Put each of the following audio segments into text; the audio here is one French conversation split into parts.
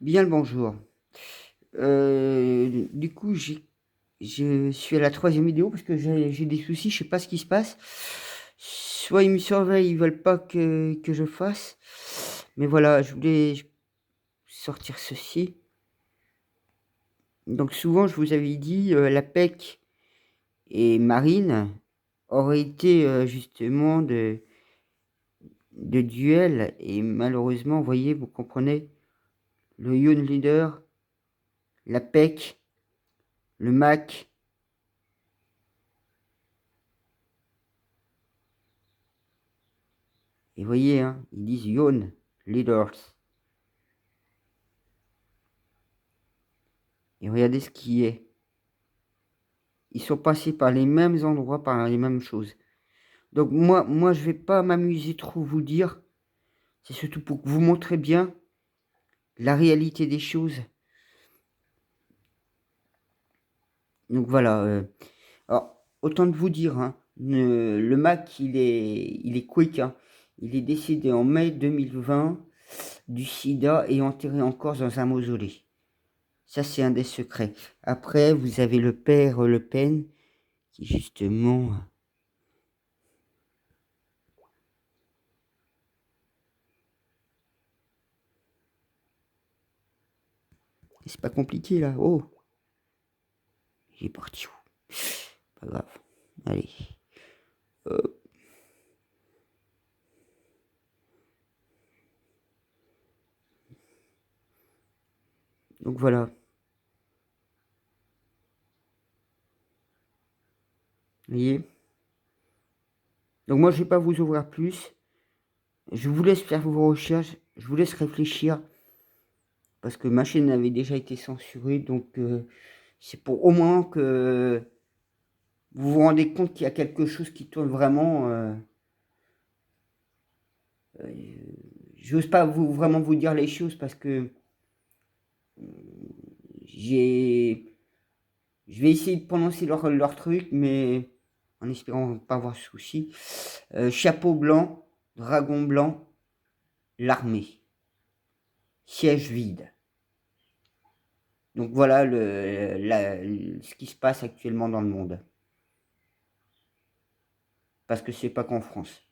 Bien le bonjour. Du coup, je suis à la troisième vidéo parce que j'ai des soucis, je sais pas ce qui se passe. Soit ils me surveillent, ils veulent pas que je fasse. Mais voilà, je voulais sortir ceci. Donc souvent, je vous avais dit, la PEC et Marine auraient été, justement de duel et malheureusement, vous voyez, vous comprenez, le Young Leader, la PEC, le MAC. Et vous voyez, hein, ils disent Young Leaders. Et regardez ce qui est. Ils sont passés par les mêmes endroits, par les mêmes choses. Donc moi je vais pas m'amuser trop vous dire. C'est surtout pour vous montrer bien la réalité des choses. Donc voilà. Alors, autant de vous dire, hein, le Mac, il est quick. Hein. Il est décédé en mai 2020 du sida et enterré en Corse dans un mausolée. Ça, c'est un des secrets. Après, vous avez le père Le Pen qui, justement... C'est pas compliqué, là. Oh, il est parti où? Pas grave. Allez. Donc voilà. Vous voyez? Donc moi, je vais pas vous ouvrir plus. Je vous laisse faire vos recherches. Je vous laisse réfléchir. Parce que ma chaîne avait déjà été censurée. Donc c'est pour au moins que vous vous rendez compte qu'il y a quelque chose qui tourne vraiment. J'ose pas vraiment vous dire les choses parce que j'ai... Je vais essayer de prononcer leur truc, mais en espérant pas avoir de soucis. Chapeau blanc, dragon blanc, l'armée. Siège vide. Donc voilà ce qui se passe actuellement dans le monde. Parce que c'est pas qu'en France.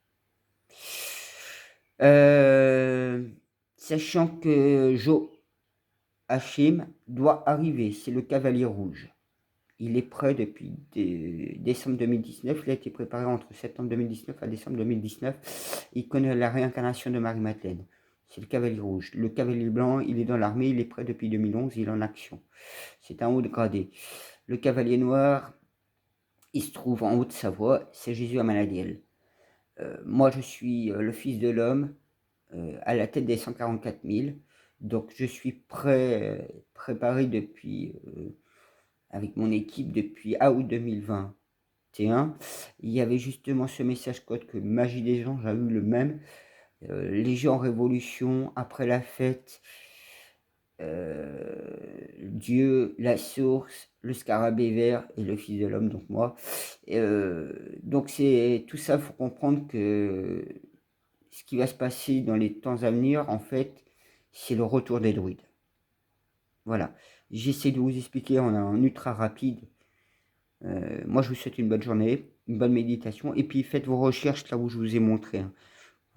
Euh, Sachant que Joachim doit arriver, c'est le cavalier rouge. Il est prêt depuis décembre 2019. Il a été préparé entre septembre 2019 à décembre 2019. Il connaît la réincarnation de Marie-Madeleine. C'est le cavalier rouge. Le cavalier blanc, il est dans l'armée. Il est prêt depuis 2011. Il est en action. C'est un haut de gradé. Le cavalier noir, il se trouve en Haute-Savoie. C'est Jésus Amanadiel. Moi, je suis le fils de l'homme à la tête des 144 000. Donc, je suis préparé depuis... avec mon équipe depuis août 2021. Il y avait justement ce message code que Magie des Anges a eu le même. Légion en révolution, après la fête, Dieu, la source, le scarabée vert et le fils de l'homme, donc moi. Donc c'est tout ça, il faut comprendre que ce qui va se passer dans les temps à venir, en fait, c'est le retour des druides. Voilà. J'essaie de vous expliquer en ultra rapide. Moi, je vous souhaite une bonne journée, une bonne méditation, et puis faites vos recherches là où je vous ai montré. Hein.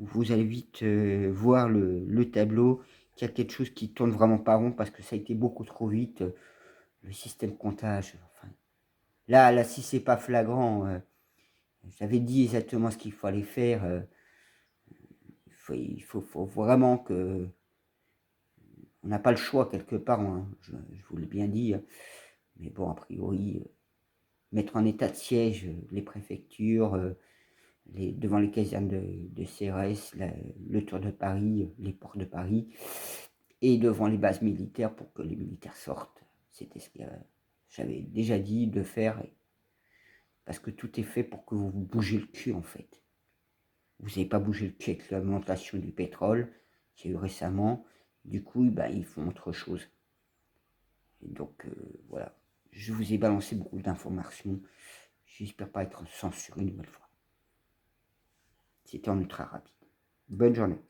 Vous allez vite voir le tableau, qu'il y a quelque chose qui tourne vraiment pas rond parce que ça a été beaucoup trop vite. Le système comptage. Enfin, là, si c'est pas flagrant, j'avais dit exactement ce qu'il fallait faire. Il faut vraiment que on n'a pas le choix quelque part. Hein, je vous l'ai bien dit. Mais bon, a priori, mettre en état de siège les préfectures. Devant les casernes de CRS, le Tour de Paris, les ports de Paris, et devant les bases militaires pour que les militaires sortent. C'était ce que j'avais déjà dit de faire, parce que tout est fait pour que vous bougez le cul en fait. Vous n'avez pas bougé le cul avec l'augmentation du pétrole qu'il y a eu récemment, du coup ben, ils font autre chose. Et donc voilà, je vous ai balancé beaucoup d'informations, j'espère pas être censuré une nouvelle fois. C'était en ultra rapide. Bonne journée.